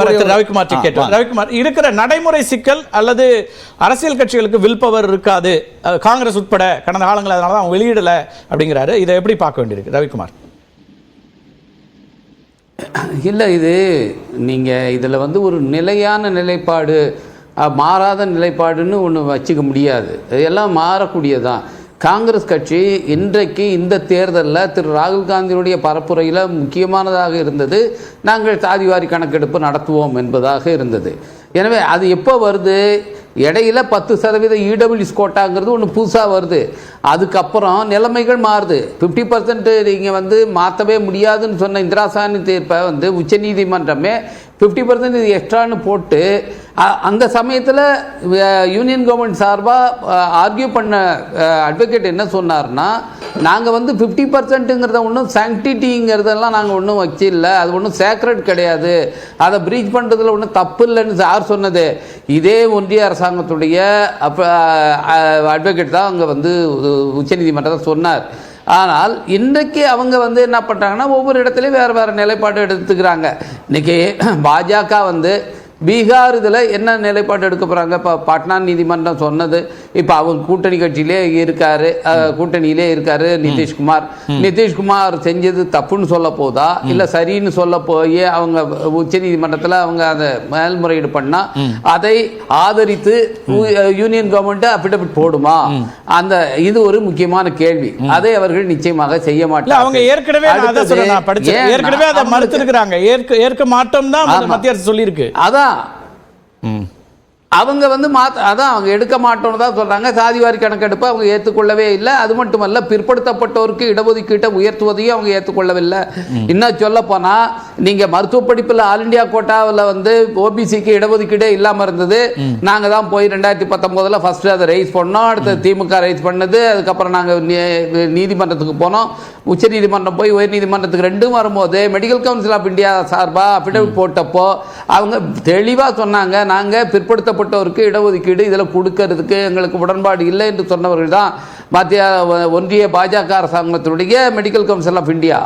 ரவிக்குமார் ரவிக்குமார் இருக்கிற நடைமுறை சிக்கல் அல்லது அரசியல் கட்சிகளுக்கு வில் பவர் இருக்காது காங்கிரஸ் உட்பட கடந்த காலங்கள் அதனால அவங்க வெளியிடல அப்படிங்கிறாரு. இதை எப்படி பார்க்க வேண்டியிருக்கு ரவிக்குமார்? இல்லை, இது நீங்கள் இதில் வந்து ஒரு நிலையான நிலைப்பாடு மாறாத நிலைப்பாடுன்னு ஒன்று வச்சுக்க முடியாது. இதெல்லாம் மாறக்கூடியதான். காங்கிரஸ் கட்சி இன்றைக்கு இந்த தேர்தலில் திரு ராகுல் காந்தியுடைய பரப்புரையில் முக்கியமானதாக இருந்தது நாங்கள் சாதிவாரி கணக்கெடுப்பு நடத்துவோம் என்பதாக இருந்தது. எனவே அது எப்போ வருது? இடையில 10% இடபிள்யூஎஸ் கோட்டாங்கிறது ஒன்று புதுசாக வருது. அதுக்கப்புறம் நிலைமைகள் மாறுது. 50% நீங்கள் வந்து மாற்றவே முடியாதுன்னு சொன்ன இந்திரா சாணி தீர்ப்பை வந்து உச்சநீதிமன்றமே 50% இது எக்ஸ்ட்ரான்னு போட்டு அந்த சமயத்தில் யூனியன் கவர்மெண்ட் சார்பாக ஆர்கியூ பண்ண அட்வொகேட் என்ன சொன்னார்னா, நாங்கள் வந்து 50%ங்கிறத ஒன்றும் சாங்டிட்டிங்கிறதெல்லாம் நாங்கள் ஒன்றும் வச்சில்லை, அது ஒன்றும் சேக்ரெட் கிடையாது, அதை ப்ரீச் பண்ணுறதுல ஒன்றும் தப்பு இல்லைன்னு யார் சொன்னது? இதே ஒன்றிய அரசாங்கத்துடைய அட்வொகேட் தான் அங்கே வந்து உச்சநீதிமன்றத்தை சொன்னார். ஆனால் இன்றைக்கு அவங்க வந்து என்ன பண்ணுறாங்கன்னா, ஒவ்வொரு இடத்துலையும் வேறு வேறு நிலைப்பாடு எடுத்துக்கிறாங்க. இன்றைக்கி பாஜக வந்து பீகார் இதில் என்ன நிலைப்பாடு எடுக்க போகிறாங்க? இப்போ பாட்னா நீதிமன்றம் சொன்னது, இப்போ அவங்க கூட்டணி கட்சியிலே இருக்காரு, கூட்டணியிலே இருக்காரு நிதிஷ்குமார். நிதிஷ்குமார் செஞ்சது தப்புன்னு சொல்ல போதா இல்லை சரின்னு சொல்ல போய் அவங்க உச்ச நீதிமன்றத்தில் அவங்க அதை மேல்முறையீடு பண்ணால் அதை ஆதரித்து யூனியன் கவர்மெண்ட் அஃபிடவிட் போடுமா? அந்த இது ஒரு முக்கியமான கேள்வி. அதை அவர்கள் நிச்சயமாக செய்ய மாட்டாங்க. அவங்க ஏற்கனவே அதை மறுத்திருக்கிறாங்க. ஏற்க மாட்டோம் தான் மத்திய அரசு சொல்லியிருக்கு. அதான் அவங்க வந்து அதான் அவங்க எடுக்க மாட்டோம்னு தான் சொல்றாங்க. சாதிவாரி கணக்கெடுப்பு அவங்க ஏற்றுக்கொள்ளவே இல்லை. அது மட்டுமல்ல, பிற்படுத்தப்பட்டோருக்கு இடஒதுக்கீட்டை உயர்த்துவதையும் அவங்க ஏற்றுக்கொள்ளவில்லை. இன்னும் சொல்ல போனா, நீங்க மருத்துவ படிப்பில் ஆல் இண்டியா கோட்டாவில் வந்து ஓபிசிக்கு இடஒதுக்கீடே இல்லாமல் இருந்தது. நாங்கள் தான் போய் 2019 ஃபர்ஸ்ட் அதை ரைஸ் பண்ணோம். அடுத்து திமுக ரைஸ் பண்ணது. அதுக்கப்புறம் நாங்கள் நீதிமன்றத்துக்கு போனோம். உச்ச நீதிமன்றம் போய் உயர் நீதிமன்றத்துக்கு ரெண்டும் வரும்போது மெடிக்கல் கவுன்சில் ஆஃப் இந்தியா சார்பாக அஃபிடவிட் போட்டப்போ அவங்க தெளிவாக சொன்னாங்க, நாங்கள் பிற்படுத்தப்பட்டவருக்கு இடஒதுக்கீடு இதில் கொடுக்கறதுக்கு எங்களுக்கு உடன்பாடு இல்லை என்று சொன்னவர்கள் தான் மத்திய ஒன்றிய பாஜக அரசாங்கத்தினுடைய மெடிக்கல் கவுன்சில் ஆஃப் இந்தியா.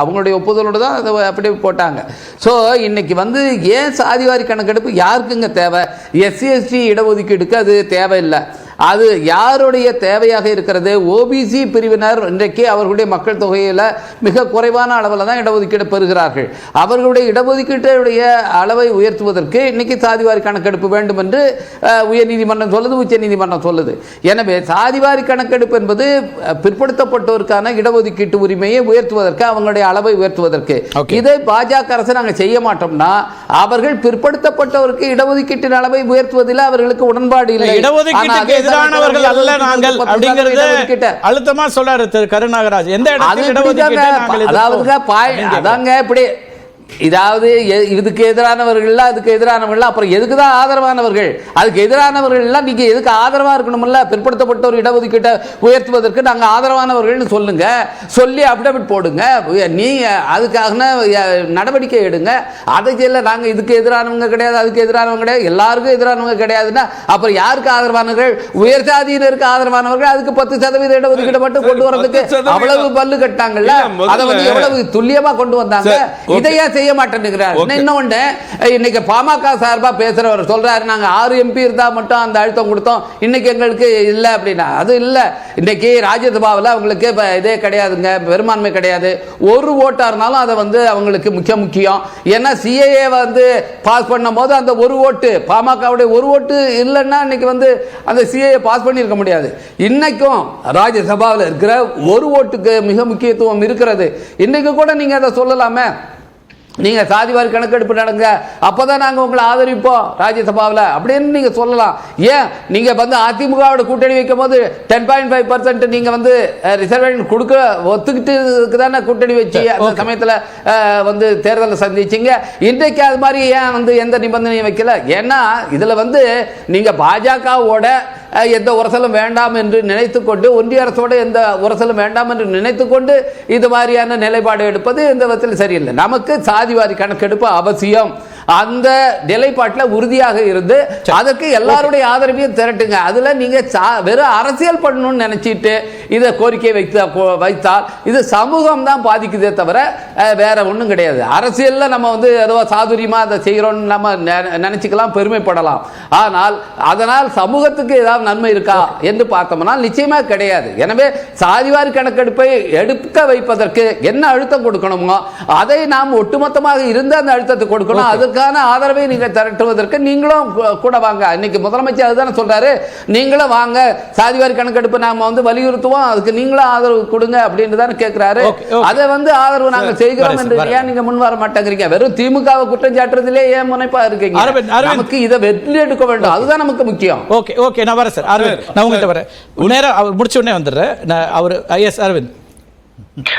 அவங்களுடைய ஒப்புதலோடு தான் அதை அஃபிடவிட் போட்டாங்க. ஸோ இன்னைக்கு வந்து ஏன் சாதிவாரி கணக்கெடுப்பு யாருக்குங்க தேவை? எஸ்சி எஸ்டி இடஒதுக்கீடுக்கு அது தேவையில்லை. அது யாருடைய தேவையாக இருக்கிறது? ஓபிசி பிரிவினர் இன்றைக்கு அவர்களுடைய மக்கள் தொகையில் மிக குறைவான அளவில் தான் இடஒதுக்கீடு பெறுகிறார்கள். அவர்களுடைய இடஒதுக்கீட்டுடைய அளவை உயர்த்துவதற்கு இன்னைக்கு சாதிவாரி கணக்கெடுப்பு வேண்டும் என்று உயர்நீதிமன்றம் சொல்லுது, உச்ச நீதிமன்றம் சொல்லுது. எனவே சாதிவாரி கணக்கெடுப்பு என்பது பிற்படுத்தப்பட்டோருக்கான இடஒதுக்கீட்டு உரிமையை உயர்த்துவதற்கு, அவங்களுடைய அளவை உயர்த்துவதற்கு. இதை பாஜக அரசு நாங்கள் செய்ய மாட்டோம்னா, அவர்கள் பிற்படுத்தப்பட்டவருக்கு இடஒதுக்கீட்டின் அளவை உயர்த்துவதில் அவர்களுக்கு உடன்பாடு இல்லை. எதிரானவர்கள் அல்ல நாங்கள் அப்படிங்கறது அழுத்தமா சொல்றாரு திரு கருநாகராஜ். எந்த இடத்துல அதாங்க இப்படி இதாவது இதுக்கு எதிரானவர்கள் அதுக்கு எதிரானவர்கள், அப்புறம் எதுக்கு தான் ஆதரவானவர்கள்? அதுக்கு எதிரானவர்கள் நீங்க எதுக்கு ஆதரவா இருக்கணும்ல? பிற்படுத்தப்பட்டோர் இடஒதுக்கீட்டை உயர்த்துவதற்கு நாங்கள் ஆதரவானவர்கள் சொல்லுங்க, சொல்லி அப்டேட் போடுங்க, நீங்க அதுக்காக நடவடிக்கை எடுங்க. அதை செய்யல நாங்க இதுக்கு எதிரானவங்க கிடையாது, அதுக்கு எதிரானவங்க கிடையாது, எல்லாருக்கும் எதிரானவங்க கிடையாதுன்னா அப்புறம் யாருக்கு ஆதரவானவர்கள்? உயர் சாதியினருக்கு ஆதரவானவர்கள். அதுக்கு 10% இடஒதுக்கீடு மட்டும் கொண்டு வரதுக்கு அவ்வளவு பல்லு கட்டாங்கல்ல, அதை வந்து எவ்வளவு துல்லியமா கொண்டு வந்தாங்க. இதையா செய்ய மாட்டேங்கிறார். இன்னொன்று, இன்னைக்கு பாமக சார்பா பேசுறவர் சொல்றாரு, நாங்க 6 எம்பி இருந்தா மட்டும் அந்த அழுத்தம் கொடுத்தோம், இன்னைக்கு எங்களுக்கு இல்ல அப்படின்னா அது இல்ல. இன்னைக்கு ராஜ்யசபாவில் அவங்களுக்கு இதே கிடையாதுங்க, பெரும்பான்மை கிடையாது. ஒரு ஓட்டா இருந்தாலும் அதை வந்து அவங்களுக்கு முக்கியம். ஏன்னா சிஏஏ வந்து பாஸ் பண்ணும் போது அந்த ஒரு ஓட்டு, பாமகவுடைய ஒரு ஓட்டு இல்லைன்னா இன்னைக்கு வந்து அந்த சிஏஏ பாஸ் பண்ணியிருக்க முடியாது. இன்னைக்கும் ராஜ்யசபாவில் இருக்கிற ஒரு ஓட்டுக்கு மிக முக்கியத்துவம் இருக்கிறது. இன்னைக்கு கூட நீங்க அதை சொல்லலாமே, நீங்க சாதிவாரி கணக்கெடுப்பு நடங்க, அப்பதான் நாங்க உங்களை ஆதரிப்போம் ராஜ்யசபாவில் அப்படின்னு நீங்க சொல்லலாம். ஏன் நீங்க வந்து அதிமுகவோட கூட்டணி வைக்கும் போது 10.5% நீங்க வந்து ரிசர்வேஷன் கொடுக்க ஒத்துக்கிட்டு தானே கூட்டணி வச்சு அந்த சமயத்தில் வந்து தேர்தலை சந்திச்சிங்க. இன்றைக்கு அது மாதிரி ஏன் வந்து எந்த நிபந்தனையும் வைக்கல? ஏன்னா இதுல வந்து நீங்க பாஜகவோட எந்த உரசலும் வேண்டாம் என்று நினைத்துக்கொண்டு, ஒன்றிய அரசோட எந்த உரசலும் வேண்டாம் என்று நினைத்துக்கொண்டு இது மாதிரியான நிலைப்பாடு எடுப்பது இந்த விதத்தில் சரியில்லை. நமக்கு சாதிவாரி கணக்கெடுப்பு அவசியம். அந்த நிலைப்பாட்டில் உறுதியாக இருந்து அதற்கு எல்லாருடைய ஆதரவையும் திரட்டுங்க. அதுல நீங்க வெறும் அரசியல் பண்ணணும்னு நினைச்சிட்டு இதை கோரிக்கை வைத்தால் இது சமூகம் தான் பாதிக்குதே தவிர வேற ஒன்றும் கிடையாது. அரசியல்ல நம்ம வந்து ஏதோ சாதுரியமா அதை செய்கிறோம்னு நம்ம நினைச்சுக்கலாம், பெருமைப்படலாம். ஆனால் அதனால் சமூகத்துக்கு ஏதாவது நன்மை இருக்கா என்று பார்த்தோம்னா நிச்சயமா கிடையாது. எனவே சாதிவாரி கணக்கெடுப்பை எடுக்க வைப்பதற்கு என்ன அழுத்தம் கொடுக்கணுமோ அதை நாம் ஒட்டுமொத்தமாக இருந்து அந்த அழுத்தத்தை கொடுக்கணும். அதற்கான ஆதரவை நீங்க திரட்டுவதற்கு நீங்களும் கூட வாங்க. இன்னைக்கு முதலமைச்சர் அதுதானே சொல்றாரு, நீங்களும் வாங்க சாதிவாரி கணக்கெடுப்பு நாம வந்து வலியுறுத்துவோம், அதுக்கு நீங்களும் ஆதரவு கொடுங்க அப்படின்னு தானே கேட்கிறாரு. அதை வந்து ஆதரவு நாங்கள் செய்கிறோம் என்று ஏன் நீங்க முன் வர மாட்டேங்கிறீங்க? வெறும் திமுகவை குற்றம் சாட்டுறதுலே ஏன் முனைப்பா இருக்கீங்க? நமக்கு இதை வெற்றி எடுக்க வேண்டும், அதுதான் நமக்கு முக்கியம். ஓகே ஓகே, நான் வரேன் சார். அரவிந்த், நான் உங்ககிட்ட வரேன். நேரம் அவர் முடிச்ச உடனே வந்துடுறேன். அவர் எஸ் அரவிந்த்.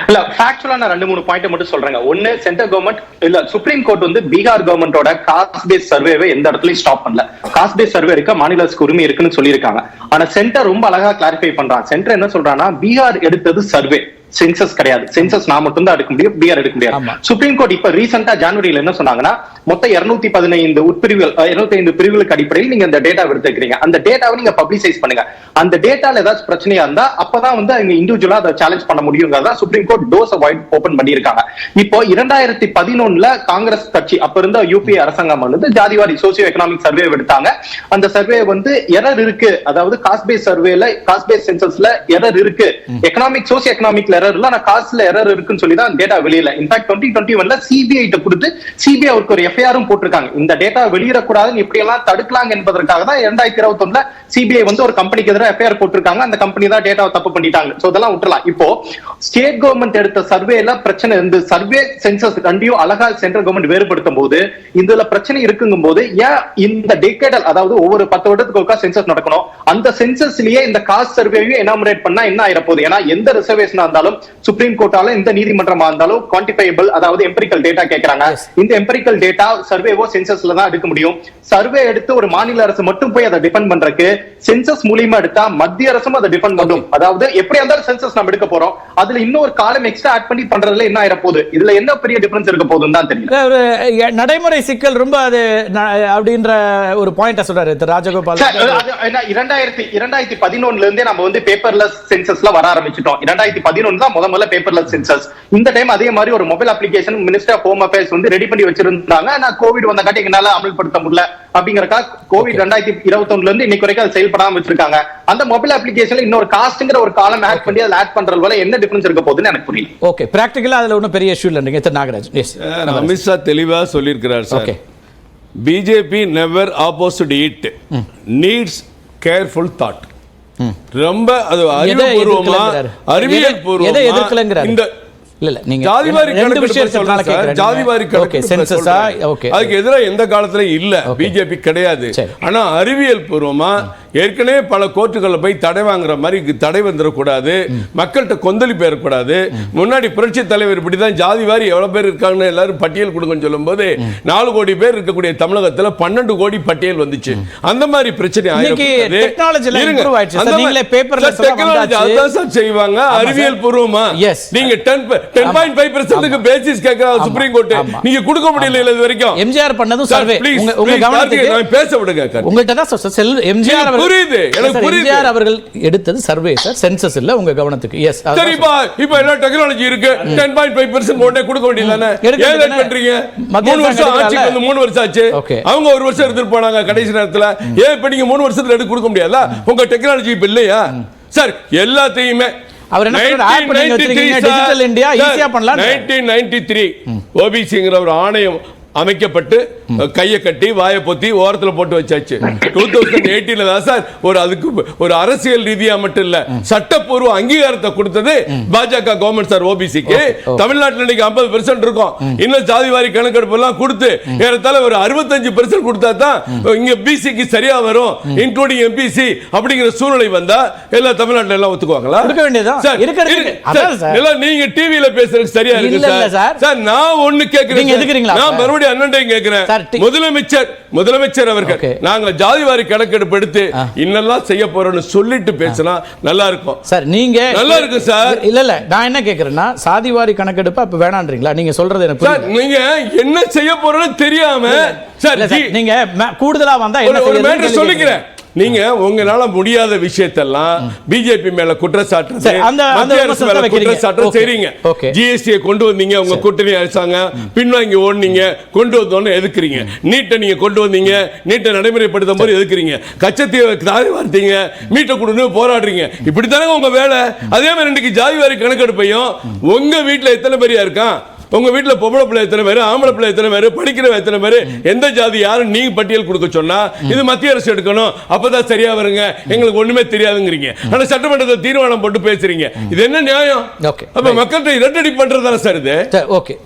இல்ல ஃபேக்சுவலா நான் 2-3 பாயிண்ட் மட்டும் சொல்றேங்க. ஒன்னு, சென்ட்ரல் கவர்மெண்ட் இல்ல சுப்ரீம் கோர்ட் வந்து பீகார் கவர்மெண்டோட காஸ்ட் பேஸ் சர்வேவை எந்த இடத்துலயும் ஸ்டாப் பண்ணல. காஸ்ட் பேஸ் சர்வே இருக்க மாநில அரசுக்கு உரிமை இருக்குன்னு சொல்லியிருக்காங்க. ஆனா சென்டர் ரொம்ப அழகா கிளாரிஃபை பண்றாங்க. சென்டர் என்ன சொல்றாங்கன்னா, பீகார் எடுத்தது சர்வே, சென்சஸ் கிடையாது. சென்சஸ் நான் மட்டும் தான் எடுக்க முடியும், பீகார் எடுக்க முடியாது. சுப்ரீம் கோர்ட் இப்ப ரீசெண்டா ஜனவரியில என்ன சொன்னாங்கன்னா, மொத்தம் 215 உட்பிரிவுகள் 205 பிரிவுகளுக்கு அடிப்படையில் நீங்க அந்த டேட்டா எடுத்துக்கிறீங்க, அந்த டேட்டாவை நீங்க பப்ளிசைஸ் பண்ணுங்க. அந்த டேட்டால ஏதாச்சும் பிரச்சனையா இருந்தா அப்பதான் வந்து அவங்க இண்டிவிஜுவலா அதை சேலஞ்ச் பண்ண முடியுங்கிறதா சுப்ரீம் கோர்ட் டோர்ஸ் ஓபன் பண்ணியிருக்காங்க. இப்போ 2011 காங்கிரஸ் கட்சி அப்ப இருந்த யூபிஏ அரசாங்கம் வந்து ஜாதிவாரி சோசியோ எக்கனாமிக் சர்வே எடுத்தாங்க. அந்த சர்வே வந்து எரர் இருக்கு, அதாவது காஸ்ட் பேஸ் சர்வேல காஸ்ட் பேஸ் சென்சஸ்ல எரர் இருக்கு, எக்கனாமிக் சோசியோ எக்கனாமிக்ல எரர் இல்ல, ஆனா காஸ்ட்ல எரர் இருக்குன்னு சொல்லி தான் டேட்டா வெளியில. இன்ஃபேக்ட் 2021 சிபிஐ கிட்ட கொடுத்து சிபிஐ அவருக்கு ஒரு எஃப்ஐஆரும் போட்டிருக்காங்க. இந்த டேட்டா வெளியிடக்கூடாதுன்னு இப்படி எல்லாம் தடுக்கலாம் என்பதற்காக தான் 2021 சிபிஐ வந்து ஒரு கம்பெனிக்கு எதிராக எஃப்ஐஆர் போட்டிருக்காங்க. அந்த கம்பெனி தான் டேட்டாவை தப்பு பண்ணிட்டாங்க. சோ இதெல்லாம் விட்டுறலாம். இப்போ ஸ்டேட் கவர்மெண்ட் எடுத்த சர்வேல பிரச்சனை இருந்து சர்வே சென்சஸ் ரெண்டையும் அழகா சென்ட்ரல் கவர்மெண்ட் வேறுபடுத்தும் போது இதுல பிரச்சனை இருக்குங்கும் போது ஏன் இந்த டெக்கேடல், அதாவது ஒவ்வொரு 10 வருடத்துக்கு ஒருக்கா சென்சஸ் நடக்கணும், அந்த சென்சஸ்லயே இந்த காஸ்ட் சர்வேயும் எனாமரேட் பண்ணா என்ன ஆயிரப்போகுது? ஏன்னா எந்த ரிசர்வேஷனா இருந்தாலும் சுப்ரீம் கோர்ட்டால இந்த நீதிமன்றமா இருந்தாலும் குவான்டிஃபைபிள், அதாவது எம்பரிக்கல் டேட்டா கேட்கறாங்க. இந்த எம்பரிக்கல் டேட்டா சர்வேவோ சென்சஸ்ல தான் எடுக்க முடியும். சர்வே எடுத்து ஒரு மாநில அரசு மட்டும் போய் அதை டிபெண்ட் பண்றதுக்கு சென்சஸ் மூலியமா எடுத்தா மத்திய அரசும் அதை டிபெண்ட் பண்ணும். அதாவது எப்படி இருந்தாலும் சென்சஸ் நம்ம எடுக்க போறோம், அதுல இன்னொரு காலம் எக்ஸ்ட்ரா ஆட் பண்ணி பண்றதுல என்ன ஆயிர போகுது, இதுல என்ன பெரிய டிஃபரன்ஸ் இருக்க போகுதுன்னு தான் தெரியல. நடைமுறை சிக்கல் ரொம்ப அது அப்படின்ற ஒரு பாயிண்ட் சொல்றாரு திரு ராஜகோபால். 2011 இருந்தே நம்ம வந்து பேப்பர்லெஸ் சென்சஸ்ல வர ஆரம்பிச்சிட்டோம். 2011 தான் முதல்ல பேப்பர்லெஸ் சென்சஸ். இந்த டைம் அதே மாதிரி ஒரு mobile application minister of home affairs வந்து ரெடி பண்ணி வச்சிருந்தாங்க. ஆனா கோவிட் வந்த காட்டி என்னால அமல்படுத்த முடியல அப்படிங்கறக்கா கோவிட் 2021 இருந்து இன்னைக்கு வரைக்கும் அது செயல்படாம வச்சிருக்காங்க. அந்த மொபைல் அப்ளிகேஷன்ல இன்னொரு காஸ்ட்ங்கிற ஒரு காலம் ஆட் பண்ணி அதை ஆட் பண்றதுல என்ன டிஃபரன்ஸ் இருக்க போகுதுன்னு எனக்கு புரியல. ஓகே, பிராக்டிகலா அதுல ஒன்றும் பெரிய இஷ்யூ இல்லைங்க திரு நாகராஜ். எஸ், அமித்ஷா தெளிவா சொல்லியிருக்கிறார் sir. BJP never opposite it, needs careful thought. ரொம்ப அது அறிவுபூர்வமா அறிவியல் பூர்வமா இந்த ஜாதிவாரி அதுக்கு எதிராக எந்த காலத்துல இல்ல, பிஜேபி கிடையாது. ஆனா அறிவியல் பூர்வமா ஏற்கனவே பல கோர்ட்டுகள்ல போய் தடை வாங்குற மாதிரி தடை வந்துடக்கூடாது, மக்கள்கிட்ட கொந்தளிப்பு ஏற்படாது. முன்னாடி புரட்சி தலைவர் இப்படிதான் ஜாதிவாரி எவ்வளவு பேர் இருக்காங்கன்னு எல்லாரும் பட்டியல் கொடுங்கன்னு சொல்லும் போது 4 கோடி பேர் இருக்கக்கூடிய தமிழகத்துல 12 கோடி பட்டியல் வந்துச்சு. அந்த மாதிரி பிரச்சனை செய்வாங்க அறிவியல் பூர்வமா. நீங்க 10.5% பேசிஸ் கேக்குறாங்க சுப்ரீம் கோர்ட், நீங்க கொடுக்க முடியல இது வரைக்கும். எம்ஜிஆர் பண்ணதும் சர்வே உங்க கவனத்துக்கு பேச விடுங்க. உங்கள்ட்ட தான் எம்ஜிஆர் புரியுது, எனக்கு புரியுது. எம்ஜிஆர் அவர்கள் எடுத்தது சர்வே சார், சென்சஸ் இல்ல. உங்க கவனத்துக்கு எஸ். சரிப்பா, இப்போ என்ன டெக்னாலஜி இருக்கு, 10.5% உடனே கொடுக்க வேண்டியதானே? ஏன் லேட் பண்றீங்க? 3 வருஷம் ஆட்சிக்கு வந்து 3 வருஷம் ஆச்சு, அவங்க 1 வருஷம் எடுத்துட்டு போனாங்க கடைசி நேரத்துல. ஏன் இப்ப நீங்க 3 வருஷத்துல எடுத்து கொடுக்க முடியாதா? உங்க டெக்னாலஜி இப்ப இல்லையா சார்? எல்லாத்தையுமே அவர் என்ன சொல்றாரு, ஆட் பண்ணி வச்சிருக்கீங்க டிஜிட்டல் இந்தியா ஈஸியா பண்ணலாம். 1993 ஓபிசிங்கிற ஒரு ஆணையம் அமைக்கப்பட்டு கையை கட்டி வாயை பொத்தி ஓரத்தில் போட்டு வச்சாச்சு. 2018 தான் சார் ஒரு அதுக்கு ஒரு அரசியல் ரீதியா மட்டும் இல்ல சட்டப்பூர்வ அங்கீகாரத்தை கொடுத்தது பாஜக கவர்மெண்ட் சார். ஓபிசிக்கு தமிழ்நாட்டில் இன்னைக்கு 50% இருக்கும். இன்னும் ஜாதிவாரி கணக்கெடுப்பு எல்லாம் கொடுத்து ஏறத்தாழ ஒரு 65% கொடுத்தா தான் இங்க பிசிக்கு சரியா வரும், இன்க்ளூடிங் எம்பிசி அப்படிங்கிற சூழ்நிலை வந்தா எல்லா தமிழ்நாட்டில் எல்லாம் ஒத்துக்குவாங்களா? இருக்கிறது நீங்க டிவியில பேசுறது சரியா இருக்கு சார். நான் ஒண்ணு கேக்குறேன், நான் மறுபடியும் மறுபடியும் அண்ணன் கேட்கிறேன், முதலமைச்சர் அவர்கள் நாங்க ஜாதிவாரி கணக்கெடுப்பு எடுத்து இன்னெல்லாம் செய்ய போறோம்னு சொல்லிட்டு பேசினா நல்லா இருக்கும் சார். நீங்க நல்லா இருக்கு சார். இல்ல நான் என்ன கேக்குறேன்னா சாதிவாரி கணக்கெடுப்பு அப்ப வேணான்றீங்களா? நீங்க சொல்றது எனக்கு சார், நீங்க என்ன செய்ய போறோம்னு தெரியாம சார் நீங்க கூடுதலா வந்தா ஒரு மேட்டர் சொல்லிக்கிறேன். நீங்க உங்களால முடியாத விஷயத்தெல்லாம் பிஜேபி மேல குற்றச்சாட்டு செய்றீங்க. ஜிஎஸ்டி கொண்டு வந்தீங்க, உங்க கூட்டணி அரசாங்கம் பின்வாங்கி ஓடுனீங்க, கொண்டு வந்தோன்னு எதுக்குறீங்க. நீட்டை நீங்க கொண்டு வந்தீங்க, நீட்டை நடைமுறைப்படுத்தும் போது எதுக்குறீங்க. கச்சத்தீவை தாரி வார்த்தீங்க, மீட்டை கொடுன்னு போராடுறீங்க. இப்படித்தானே உங்க வேலை. அதே மாதிரி இன்னைக்கு ஜாதிவாரி கணக்கெடுப்பையும் உங்க வீட்டுல எத்தனை பேரியா இருக்கான், உங்க வீட்டுல பொம்பளை பிள்ளை எத்தனை பேரு, ஆம்பளை பிள்ளை எத்தனை பேரு, படிக்கிறவ எத்தனை பேரு, எந்த ஜாதி யாரும் நீங்க பட்டியல் கொடுக்க சொன்னா இது மத்திய அரசு எடுக்கணும், அப்பதான் சரியா வருங்க, எங்களுக்கு ஒண்ணுமே தெரியாதுங்கிறீங்க. ஆனா சட்டமன்றத்தை தீர்மானம் போட்டு பேசுறீங்க. இது என்ன நியாயம்? அப்ப மக்கள்கிட்ட இரட்டடி பண்றதான சார் இது? ஓகே.